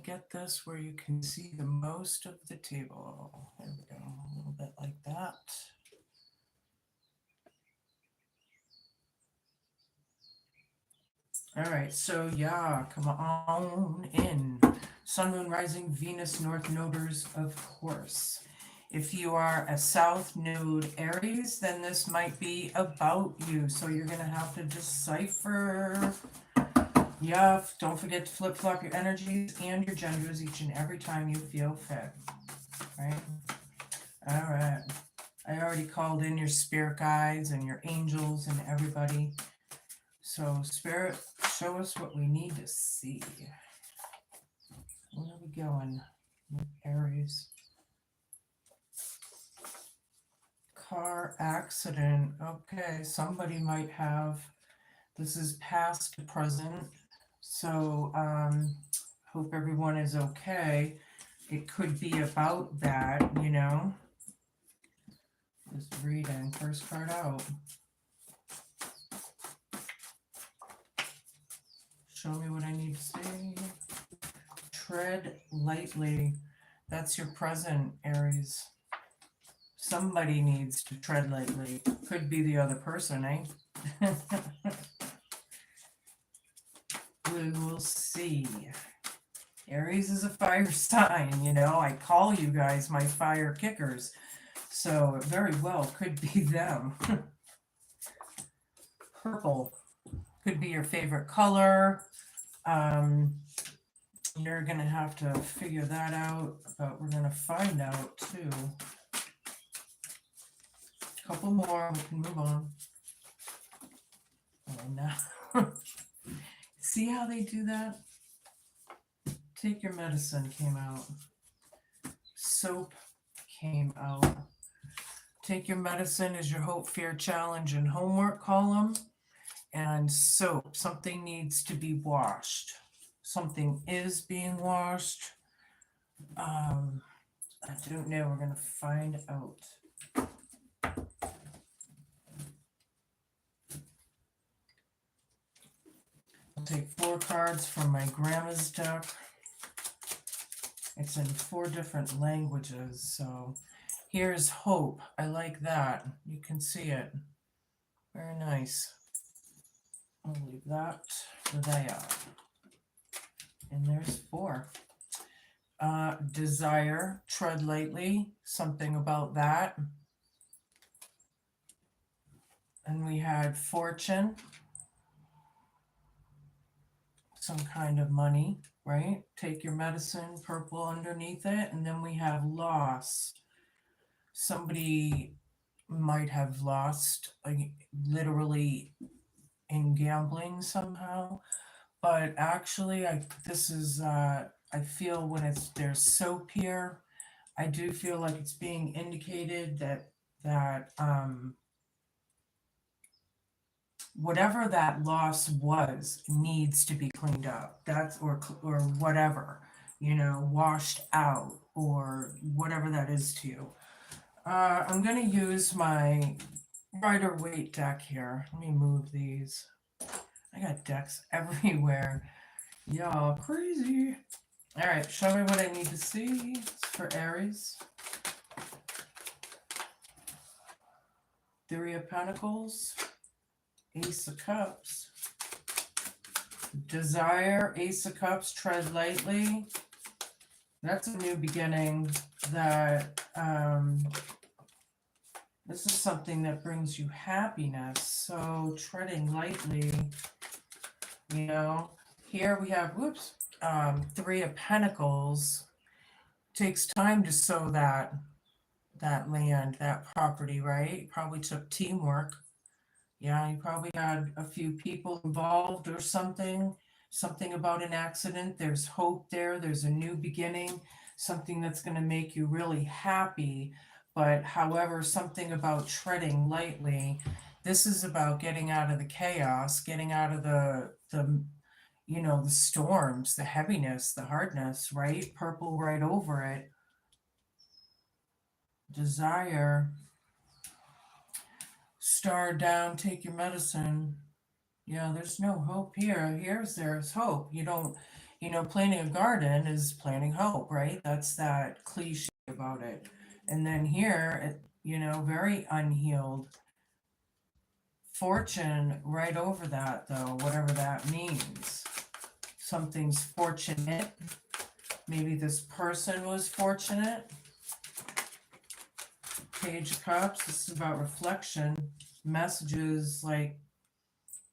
get this where you can see the most of the table. There we go, a little bit like that. All right, so yeah, come on in. Sun, Moon, Rising, Venus, North Noders, of course. If you are a South Node Aries, then this might be about you. So you're going to have to decipher. Yeah, don't forget to flip-flop your energies and your genders each and every time you feel fit. Right? All right. I already called in your spirit guides and your angels and everybody. So, Spirit, show us what we need to see. Where are we going with Aries? Car accident. Okay, somebody might have. This is past to present. So, hope everyone is okay. It could be about that, you know. Just reading. First card out. Show me what I need to see. Tread lightly. That's your present, Aries. Somebody needs to tread lightly. Could be the other person, eh? We will see. Aries is a fire sign, you know. I call you guys my fire kickers. So it very well could be them. Purple could be your favorite color. You're going to have to figure that out, but we're going to find out too. A couple more, we can move on. Oh, no. See how they do that? Take your medicine came out. Soap came out. Take your medicine is your hope, fear, challenge, and homework column. And soap, something needs to be washed. Something is being washed. I don't know. We're going to find out. I'll take 4 cards from my grandma's deck. It's in 4 different languages. So here's hope. I like that. You can see it. Very nice. I'll leave that there. And there's 4. Desire, tread lightly, something about that. And we had fortune, some kind of money, right? Take your medicine, purple underneath it. And then we have loss. Somebody might have lost, like, literally in gambling somehow. But actually, I feel when there's soap here, I do feel like it's being indicated that whatever that loss was needs to be cleaned up. That's or whatever, you know, washed out or whatever that is to you. I'm gonna use my Rider Waite deck here. Let me move these. I got decks everywhere. Y'all crazy. All right, show me what I need to see. It's for Aries. 3 of Pentacles, Ace of Cups, Desire, Ace of Cups, tread lightly. That's a new beginning. That this is something that brings you happiness. So treading lightly, you know. Here we have, 3 of Pentacles. Takes time to sow that land, that property, right? Probably took teamwork. Yeah, you probably had a few people involved or something about an accident. There's hope there. There's a new beginning, something that's going to make you really happy. But however, something about treading lightly. This is about getting out of the chaos, getting out of the the storms, the heaviness, the hardness, right? Purple right over it. Desire. Star down, take your medicine. Yeah, there's no hope here. There's hope. You don't, You know, planting a garden is planting hope, right? That's that cliche about it. And then here, you know, very unhealed. Fortune right over that, though, whatever that means. Something's fortunate. Maybe this person was fortunate. Page of Cups, this is about reflection, messages like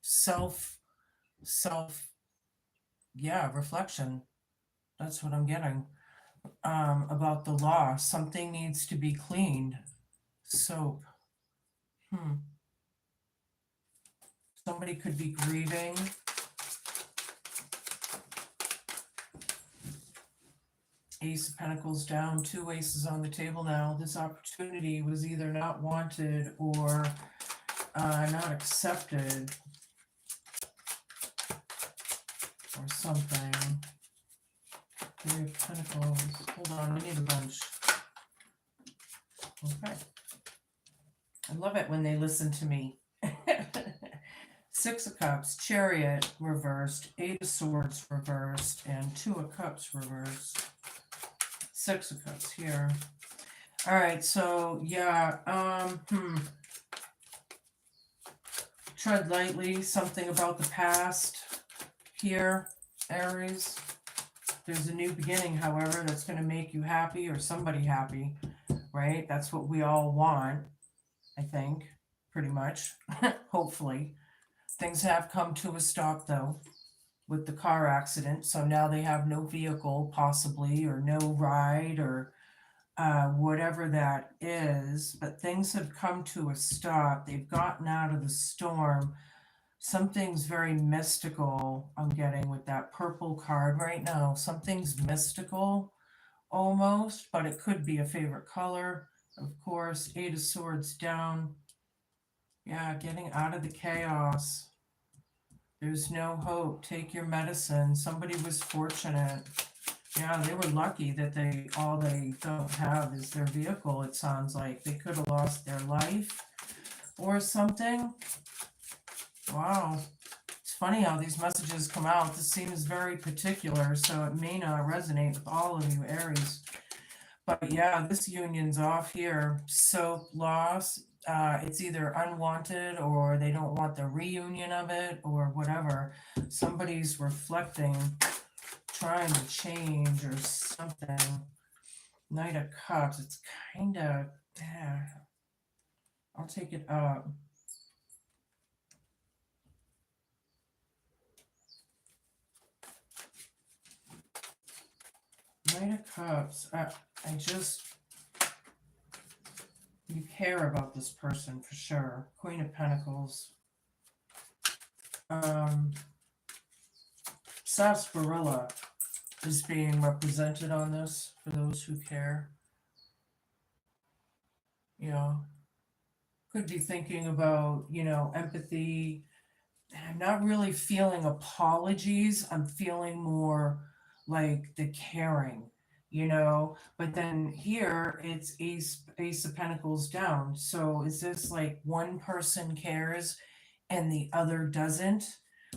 self, self, yeah, reflection. That's what I'm getting. About the loss. Something needs to be cleaned. Soap. Hmm. Somebody could be grieving. Ace of Pentacles down, 2 aces on the table now. This opportunity was either not wanted or not accepted or something. 3 of Pentacles. Hold on, I need a bunch. Okay. I love it when they listen to me. 6 of Cups, Chariot reversed, 8 of Swords reversed, and 2 of Cups reversed. 6 of Cups here. All right, so yeah, tread lightly, something about the past here, Aries. There's a new beginning, however, that's going to make you happy or somebody happy, right? That's what we all want, I think, pretty much, hopefully. Things have come to a stop, though, with the car accident. So now they have no vehicle, possibly, or no ride, or whatever that is. But things have come to a stop. They've gotten out of the storm. Something's very mystical, I'm getting with that purple card right now. Something's mystical almost, but it could be a favorite color. Of course, 8 of Swords down. Yeah, getting out of the chaos. There's no hope. Take your medicine. Somebody was fortunate. Yeah, they were lucky that all they don't have is their vehicle, it sounds like. They could have lost their life or something. Wow. It's funny how these messages come out. This seems very particular, so it may not resonate with all of you, Aries. But yeah, this union's off here. So loss, it's either unwanted or they don't want the reunion of it or whatever. Somebody's reflecting, trying to change or something. Knight of Cups, it's kind of, yeah. I'll take it up. Knight of Cups, you care about this person for sure. Queen of Pentacles. Sarsaparilla is being represented on this for those who care. You know, could be thinking about, you know, empathy. I'm not really feeling apologies. I'm feeling more like the caring, you know. But then here it's Ace of Pentacles down. So is this like one person cares and the other doesn't?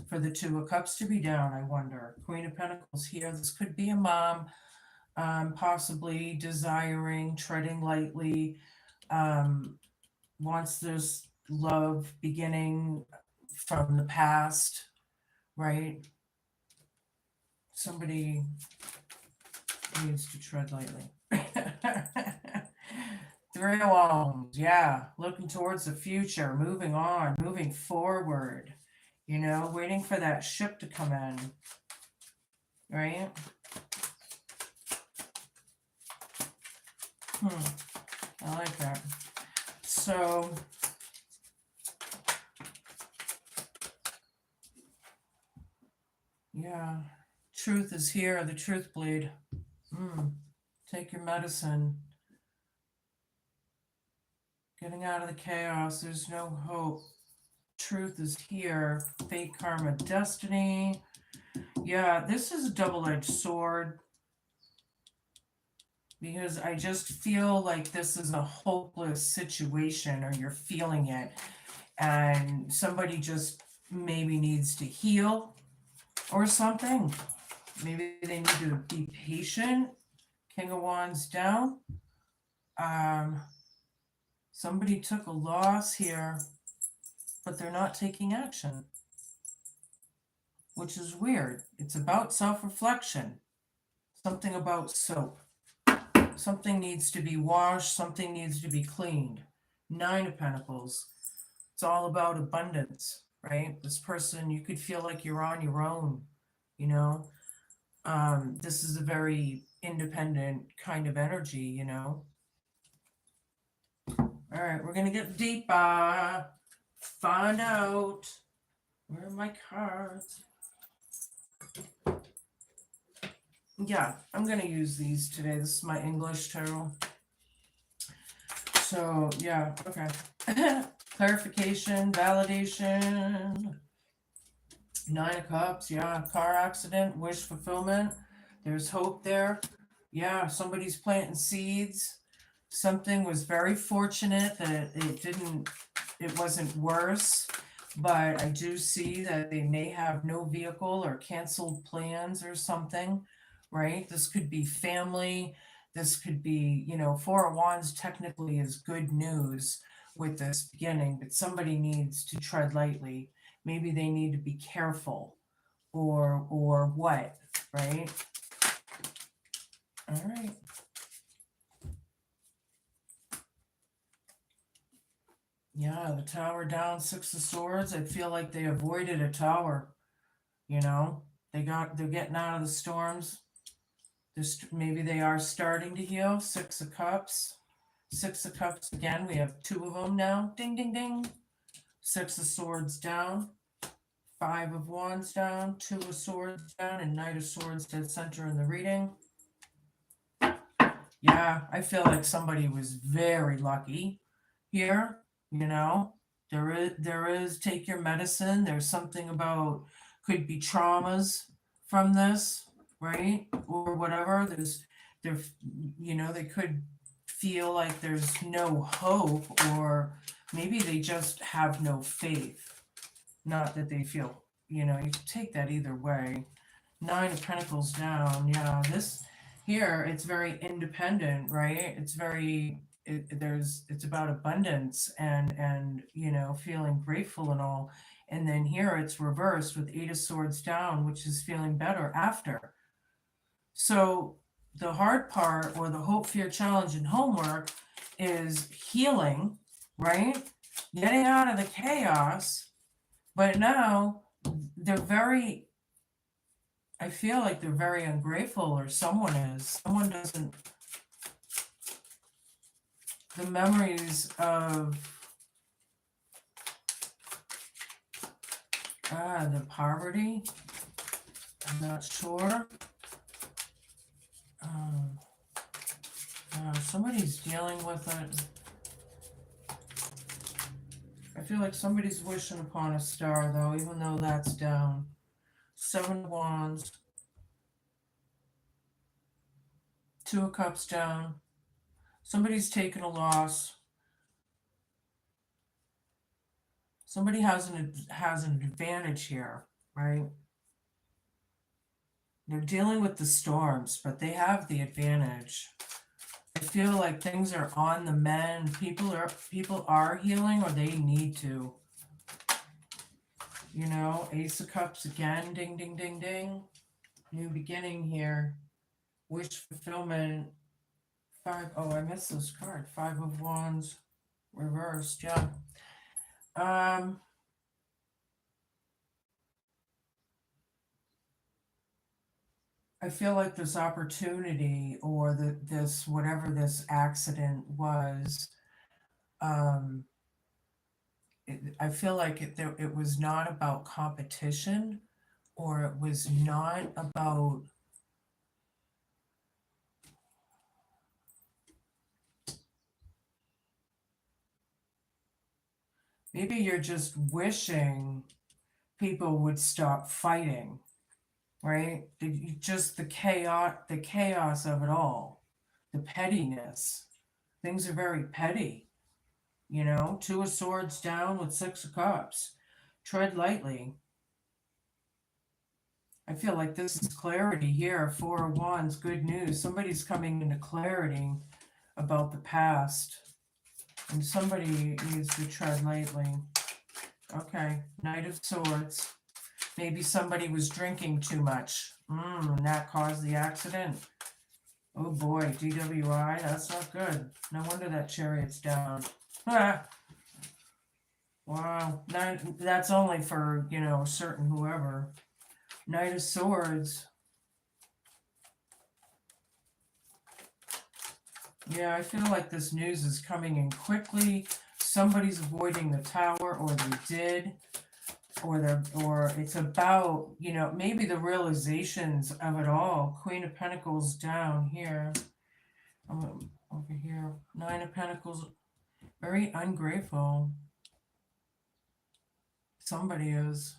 For the 2 of Cups to be down, I wonder. Queen of Pentacles here. This could be a mom, possibly desiring, treading lightly, wants this love beginning from the past, right? Somebody needs to tread lightly. 3 of Wands, yeah, looking towards the future, moving on, moving forward, you know, waiting for that ship to come in, right? I like that. So, yeah, truth is here, the truth bleed. Take your medicine. Getting out of the chaos, there's no hope. Truth is here. Fate, karma, destiny. Yeah, this is a double-edged sword. Because I just feel like this is a hopeless situation, or you're feeling it. And somebody just maybe needs to heal or something. Maybe they need to be patient. King of Wands down. Somebody took a loss here, but they're not taking action, which is weird. It's about self-reflection. Something about soap. Something needs to be washed. Something needs to be cleaned. 9 of Pentacles. It's all about abundance, right? This person, you could feel like you're on your own, you know? This is a very independent kind of energy, you know? All right, we're going to get deeper. Find out. Where are my cards? Yeah, I'm going to use these today. This is my English tarot. So, yeah, okay. Clarification, validation. 9 of Cups, yeah. Car accident, wish fulfillment. There's hope there. Yeah, somebody's planting seeds. Something was very fortunate that it wasn't worse. But I do see that they may have no vehicle or canceled plans or something, right? This could be family. This could be, 4 of Wands technically is good news with this beginning, but somebody needs to tread lightly. Maybe they need to be careful or what, right? All right. Yeah, the Tower down, 6 of Swords. I feel like they avoided a tower, They're getting out of the storms. Maybe they are starting to heal. 6 of Cups. 6 of Cups again. We have 2 of them now. Ding, ding, ding. 6 of Swords down. 5 of Wands down. 2 of Swords down. And Knight of Swords dead center in the reading. Yeah, I feel like somebody was very lucky here. There is take your medicine. There's something about, could be traumas from this, right? Or whatever. They could feel like there's no hope, or maybe they just have no faith. Not that they feel, you can take that either way. 9 of Pentacles down. Yeah, this here, it's very independent, right? It's very, it's about abundance and feeling grateful and all. And then here it's reversed with 8 of Swords down, which is feeling better after. So the hard part, or the hope, fear, challenge, and homework, is healing, right? Getting out of the chaos. But now I feel like they're very ungrateful, or someone is. Someone doesn't. The memories of the poverty. I'm not sure. Somebody's dealing with it. I feel like somebody's wishing upon a star, though, even though that's down. 7 of Wands. 2 of Cups down. Somebody's taken a loss. Somebody has an advantage here, right? They're dealing with the storms, but they have the advantage. I feel like things are on the mend. People are healing, or they need to. Ace of Cups again. Ding, ding, ding, ding. New beginning here. Wish fulfillment. 5. Oh, I missed this card. 5 of Wands. Reversed. Yeah. I feel like this opportunity, or this whatever this accident was, I feel like it was not about competition, or it was not about, maybe you're just wishing people would stop fighting, right? Just the chaos of it all, the pettiness. Things are very petty. 2 of Swords down with 6 of Cups. Tread lightly. I feel like this is clarity here. Four of Wands, good news. Somebody's coming into clarity about the past. And somebody needs to tread lightly. Okay, Knight of Swords. Maybe somebody was drinking too much. And that caused the accident. Oh boy, DWI, that's not good. No wonder that Chariot's down. Ah, wow, that's only for, certain whoever. Knight of Swords. Yeah, I feel like this news is coming in quickly. Somebody's avoiding the tower, or they did, or it's about, maybe the realizations of it all. Queen of Pentacles down here. Over here. Nine of Pentacles. Very ungrateful. Somebody is.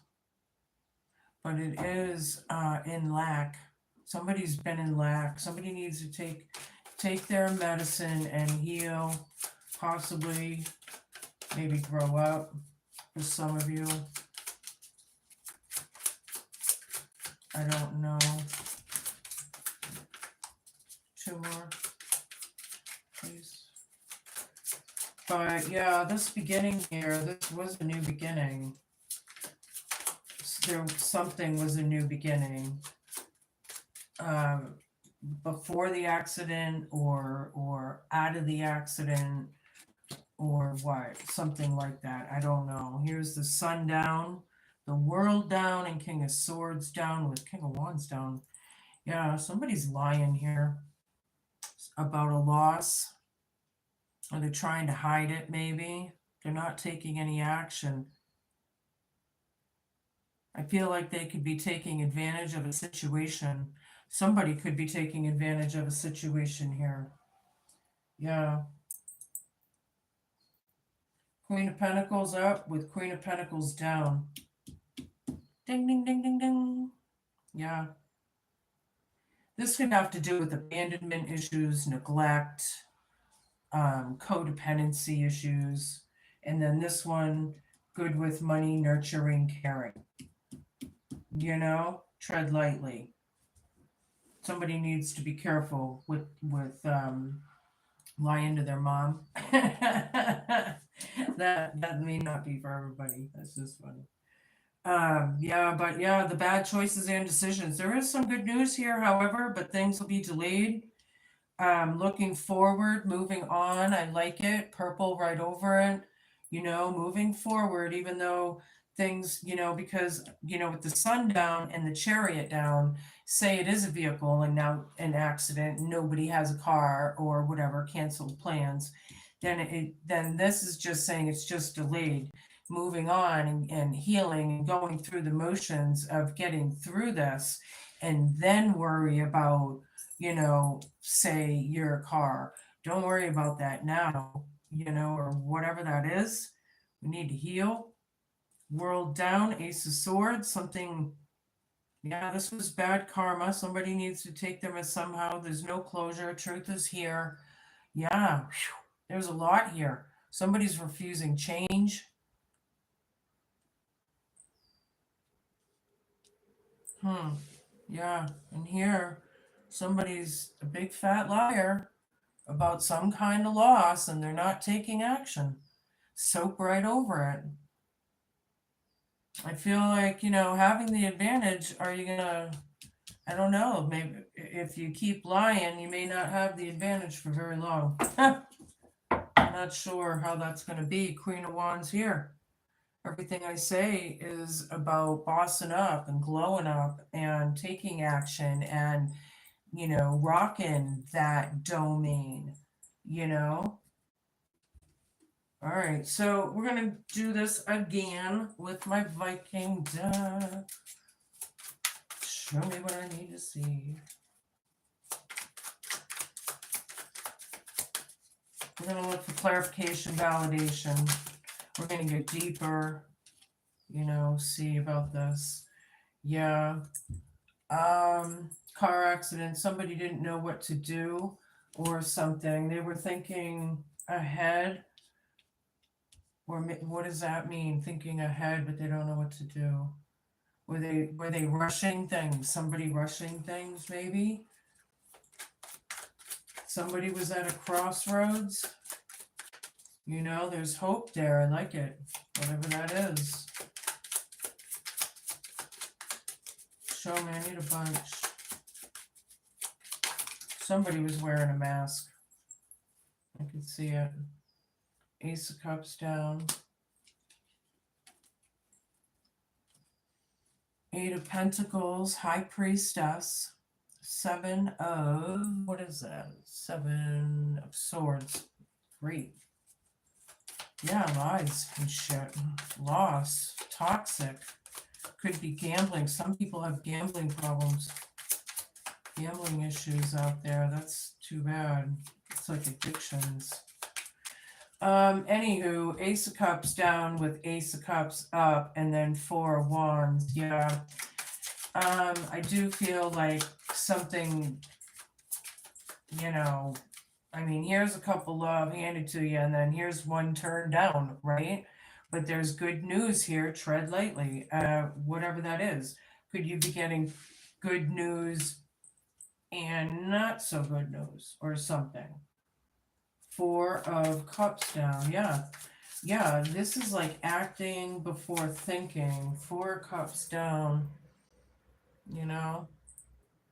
But it is in lack. Somebody's been in lack. Somebody needs to take their medicine and heal. Possibly, maybe grow up for some of you. I don't know. Two more, please. But yeah, this beginning here, this was a new beginning. Something was a new beginning. Before the accident, or out of the accident, or what, something like that. I don't know. Here's the Sun down, the World down, and King of Swords down with King of Wands down. Yeah, somebody's lying here about a loss. Are they trying to hide it? Maybe they're not taking any action. I feel like they could be taking advantage of a situation. Somebody could be taking advantage of a situation here. Yeah. Queen of Pentacles up with Queen of Pentacles down. Ding, ding, ding, ding, ding. Yeah. This could have to do with abandonment issues, neglect, codependency issues. And then this one, good with money, nurturing, caring. Tread lightly. Somebody needs to be careful with lying to their mom. that may not be for everybody. That's just funny. Yeah, the bad choices and decisions. There is some good news here, however, but things will be delayed. Looking forward, moving on. I like it. Purple right over it. Moving forward, even though things, because, with the Sun down and the Chariot down, say it is a vehicle and now an accident, nobody has a car or whatever, canceled plans, then this is just saying it's just delayed. Moving on and healing and going through the motions of getting through this, and then worry about, say your car. Don't worry about that now, or whatever that is. We need to heal. World down, Ace of Swords, something. Yeah, this was bad karma. Somebody needs to take them as somehow. There's no closure. Truth is here. Yeah, there's a lot here. Somebody's refusing change. Yeah, and here, somebody's a big fat liar about some kind of loss, and they're not taking action. Soap right over it. I feel like, having the advantage, are you gonna, I don't know, maybe if you keep lying, you may not have the advantage for very long. I'm not sure how that's gonna be. Queen of Wands here. Everything I say is about bossing up and glowing up and taking action and, rocking that domain, All right, so we're going to do this again with my Viking deck. Show me what I need to see. We're going to look for clarification, validation. We're going to get deeper, see about this. Yeah. Car accident. Somebody didn't know what to do or something. They were thinking ahead. Or what does that mean? Thinking ahead, but they don't know what to do. Were they rushing things? Somebody rushing things, maybe? Somebody was at a crossroads. You know, there's hope there. I like it. Whatever that is. Show me, I need a bunch. Somebody was wearing a mask. I can see it. Ace of Cups down. Eight of Pentacles, High Priestess. Seven of, what is that? Seven of Swords. Great. Yeah, lies and shit. Loss. Toxic. Could be gambling. Some people have gambling problems. Gambling issues out there. That's too bad. It's like addictions. Anywho, Ace of Cups down with Ace of Cups up, and then Four of Wands. Yeah. I do feel like something, you know, I mean, here's a couple love handed to you, and then here's one turned down, right? But there's good news here. Tread lightly. Whatever that is. Could you be getting good news and not so good news or something? Four of Cups down. Yeah. Yeah, this is like acting before thinking. Four of Cups down, you know,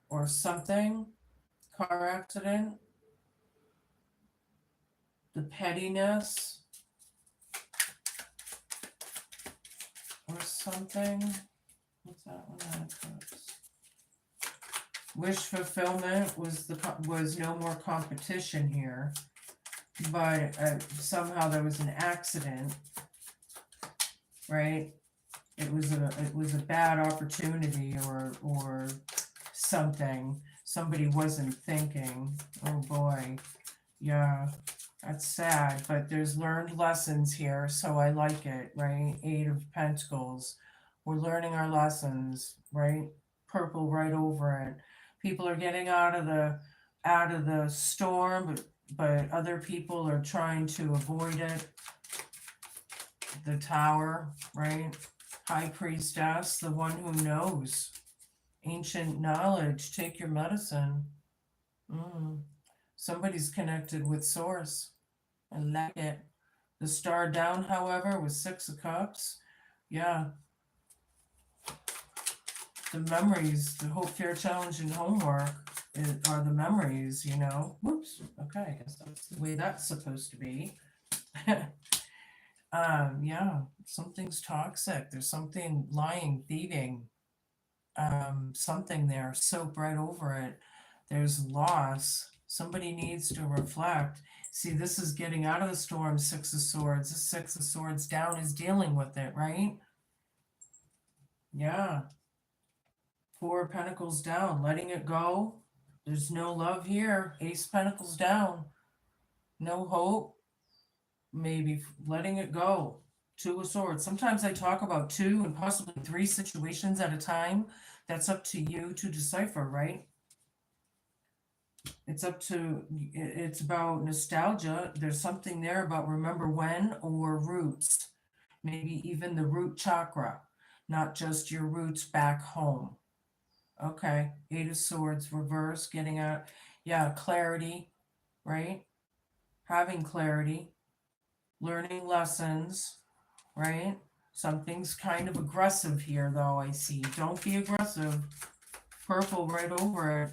or something. Car accident. The pettiness. Or something. What's that one? Nine of Cups. Wish fulfillment was no more competition here. But somehow there was an accident, right? It was a bad opportunity or something. Somebody wasn't thinking. Oh boy, yeah, that's sad. But there's learned lessons here, so I like it, right? Eight of Pentacles. We're learning our lessons, right? Purple right over it. People are getting out of the storm, but other people are trying to avoid it. The Tower, right? High Priestess, the one who knows. Ancient knowledge, take your medicine. Somebody's connected with Source. I like it. The Star down, however, was Six of Cups. Yeah. The memories, the hope, fear, challenge, and homework are the memories, you know. Whoops. Okay, I guess that's the way that's supposed to be. Yeah, something's toxic. There's something lying, thieving, something there. Soap right over it. There's loss. Somebody needs to reflect. See, this is getting out of the storm. Six of Swords. The Six of Swords down is dealing with it, right? Yeah. Four of Pentacles down, letting it go. There's no love here. Ace of Pentacles down. No hope. Maybe letting it go. Two of Swords. Sometimes I talk about two and possibly three situations at a time. That's up to you to decipher, right? It's about nostalgia. There's something there about remember when or roots. Maybe even the root chakra, not just your roots back home. Okay, Eight of Swords, reverse, getting out. Yeah, clarity, right? Having clarity, learning lessons, right? Something's kind of aggressive here, though, I see. Don't be aggressive. Purple right over it.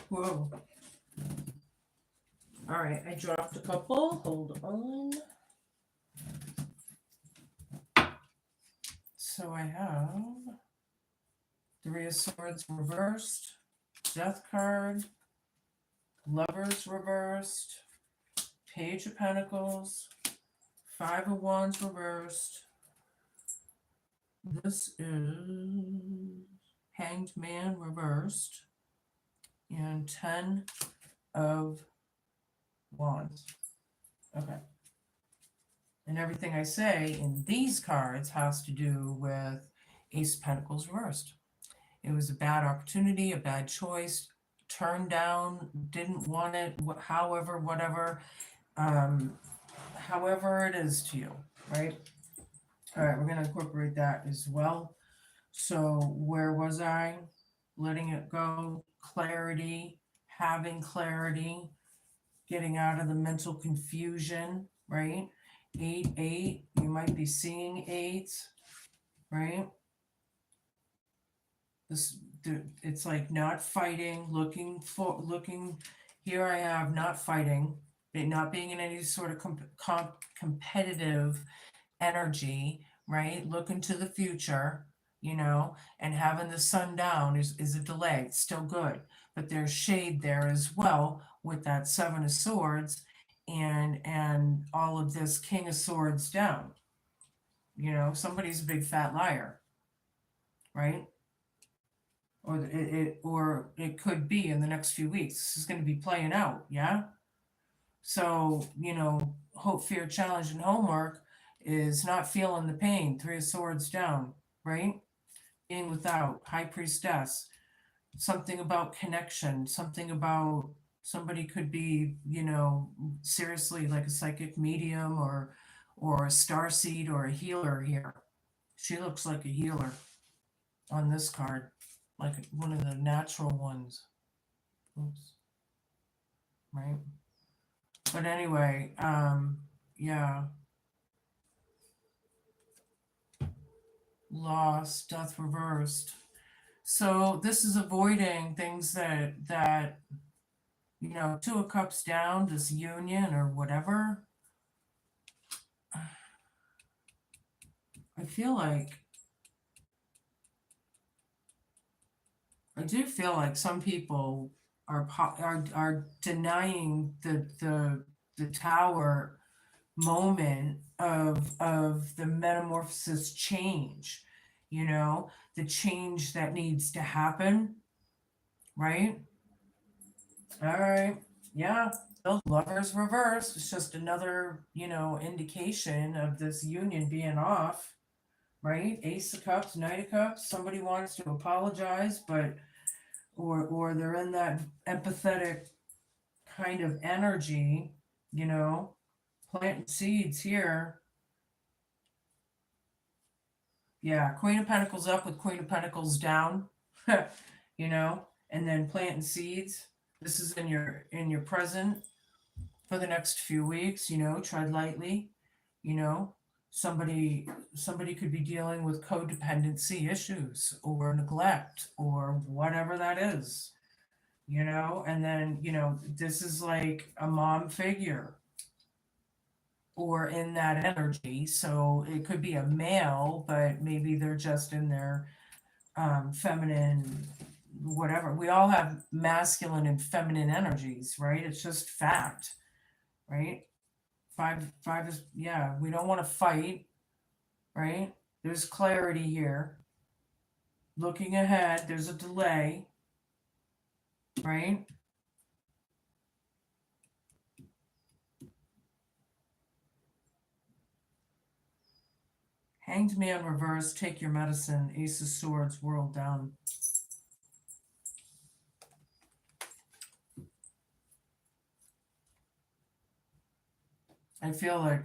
Whoa. All right, I dropped a couple. Hold on. So I have Three of Swords reversed, Death card, Lovers reversed, Page of Pentacles, Five of Wands reversed. This is Hanged Man reversed, and 10 of Wands. Okay. And everything I say in these cards has to do with Ace of Pentacles reversed. It was a bad opportunity, a bad choice, turned down, didn't want it, however, whatever, however it is to you, right? All right, we're going to incorporate that as well. So where was I? Letting it go, clarity, having clarity, getting out of the mental confusion, right? 8, you might be seeing 8, right? This, it's like not fighting, looking, here I have not fighting, not being in any sort of competitive energy, right? Looking to the future, and having the sun down is a delay. It's still good, but there's shade there as well with that 7 of Swords and all of this King of Swords down. Somebody's a big fat liar, right? Or it could be in the next few weeks. This is going to be playing out, yeah? So, hope, fear, challenge, and homework is not feeling the pain. 3 of Swords down, right? Being without, High Priestess. Something about connection, something about somebody could be, seriously like a psychic medium or a starseed or a healer here. She looks like a healer on this card, like one of the natural ones. Oops. Right? But anyway, yeah. Loss, death reversed. So this is avoiding things that 2 of Cups down, this union or whatever. I do feel like some people are denying the Tower moment of the metamorphosis change, the change that needs to happen, right? All right, yeah. The Lovers reversed. It's just another, indication of this union being off, right? Ace of Cups, Knight of Cups. Somebody wants to apologize, but or they're in that empathetic kind of energy, planting seeds here. Yeah, Queen of Pentacles up with Queen of Pentacles down, and then planting seeds. This is in your present for the next few weeks, tread lightly, somebody could be dealing with codependency issues or neglect or whatever that is, and then, this is like a mom figure or in that energy. So it could be a male, but maybe they're just in their feminine, whatever. We all have masculine and feminine energies, right? It's just fact, right? Five is, yeah, we don't want to fight, right? There's clarity here. Looking ahead, there's a delay, right? Hanged Man reverse, take your medicine. Ace of Swords, world down. I feel like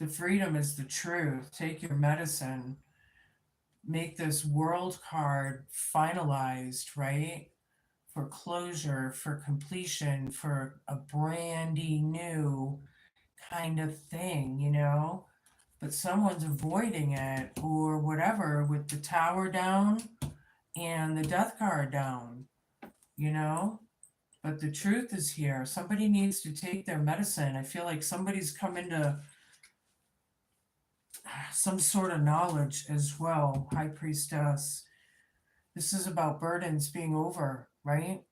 the freedom is the truth. Take your medicine. Make this world card finalized, right? For closure, for completion, for a brandy new kind of thing, but someone's avoiding it or whatever with the Tower down and the Death card down, but the truth is here. Somebody needs to take their medicine. I feel like somebody's come into some sort of knowledge as well. High Priestess. This is about burdens being over, right?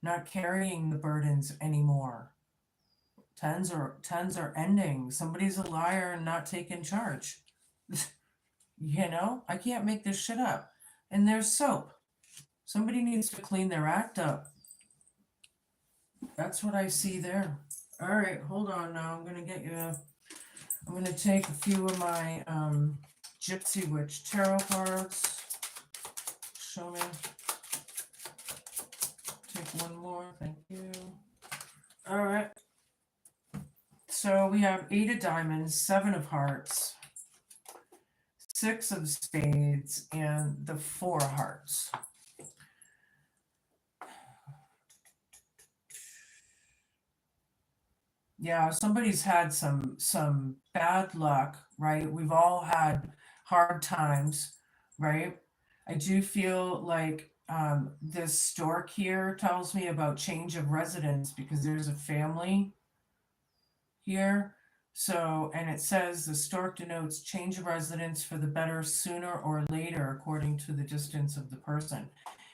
Not carrying the burdens anymore. Tens are ending. Somebody's a liar and not taking charge. I can't make this shit up. And there's soap. Somebody needs to clean their act up. That's what I see there. All right, hold on now. I'm going to take a few of my Gypsy Witch tarot cards. Show me. Take one more. Thank you. All right. So we have 8 of diamonds, 7 of hearts, 6 of spades, and the 4 of hearts. Yeah, somebody's had some bad luck, right? We've all had hard times, right? I do feel like this stork here tells me about change of residence because there's a family here. So, and it says the stork denotes change of residence for the better sooner or later, according to the distance of the person.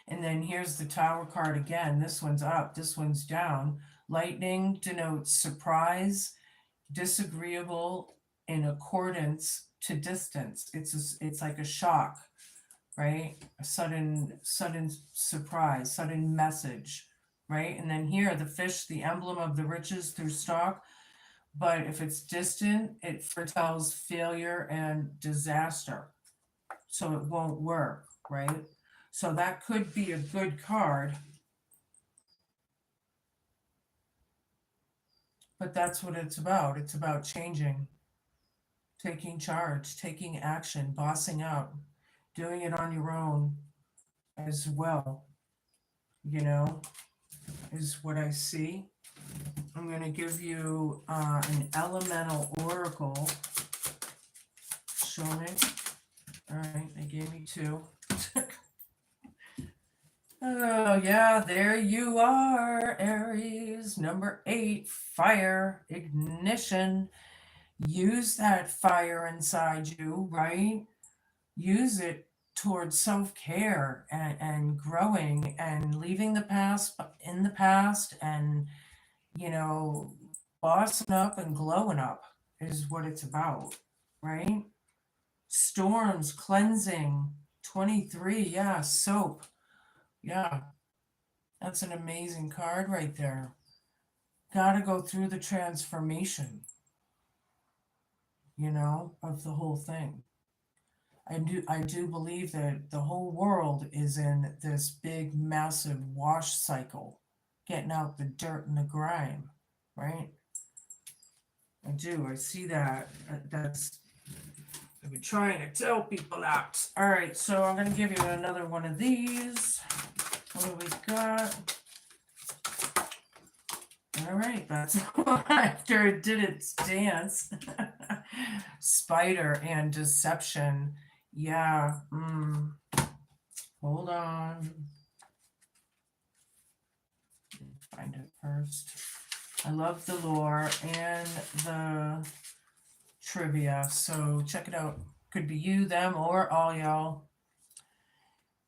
And then here's the tower card again. This one's up, this one's down. Lightning denotes surprise, disagreeable in accordance to distance. It's like a shock, right? A sudden surprise, sudden message, right? And then here, the fish, the emblem of the riches through stock. But if it's distant, it foretells failure and disaster. So it won't work, right? So that could be a good card. But that's what it's about. It's about changing, taking charge, taking action, bossing up, doing it on your own as well, you know, is what I see. I'm going to give you an elemental oracle. Show me. All right, they gave me 2. Oh, yeah, there you are, Aries. Number 8, fire, ignition. Use that fire inside you, right? Use it towards self-care and growing and leaving the past in the past and, you know, bossing up and glowing up is what it's about, right? Storms, cleansing, 23, yeah, soap. Yeah, that's an amazing card right there. Gotta go through the transformation, you know, of the whole thing. I do believe that the whole world is in this big, massive wash cycle, getting out the dirt and the grime, right? I do. I see that. That's I've been trying to tell people that. All right, so I'm gonna give you another one of these. What do we got? All right, that's after it did its dance. Spider and deception. Yeah. Hold on. Find it first. I love the lore and the trivia, so check it out. Could be you, them, or all y'all.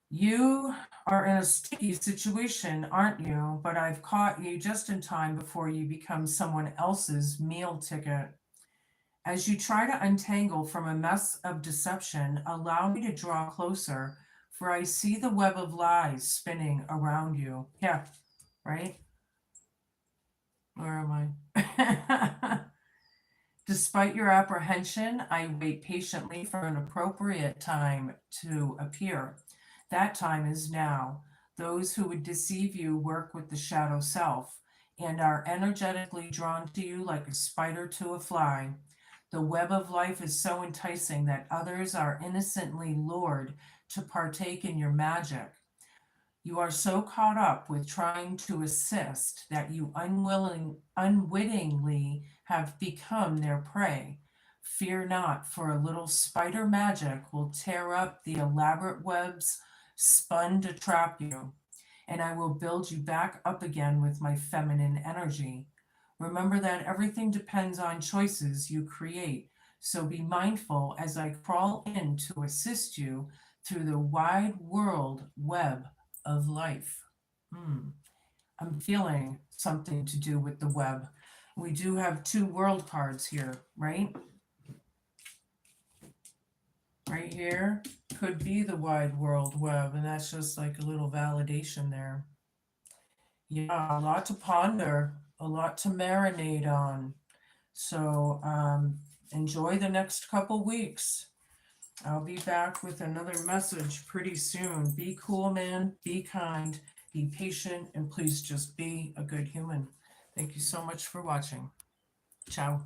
You are in a sticky situation, aren't you? But I've caught you just in time before you become someone else's meal ticket. As you try to untangle from a mess of deception, allow me to draw closer, for I see the web of lies spinning around you. Yeah, right? Where am I? Despite your apprehension, I wait patiently for an appropriate time to appear. That time is now. Those who would deceive you work with the shadow self and are energetically drawn to you like a spider to a fly. The web of life is so enticing that others are innocently lured to partake in your magic. You are so caught up with trying to assist that you unwittingly have become their prey. Fear not, for a little spider magic will tear up the elaborate webs spun to trap you, and I will build you back up again with my feminine energy. Remember that everything depends on choices you create, so be mindful as I crawl in to assist you through the wide world web of life. I'm feeling something to do with the web. We do have 2 world cards here, right? Right here could be the wide world web, and that's just like a little validation there. Yeah, a lot to ponder, a lot to marinate on. So enjoy the next couple weeks. I'll be back with another message pretty soon. Be cool, man. Be kind. Be patient. And please just be a good human. Thank you so much for watching. Ciao.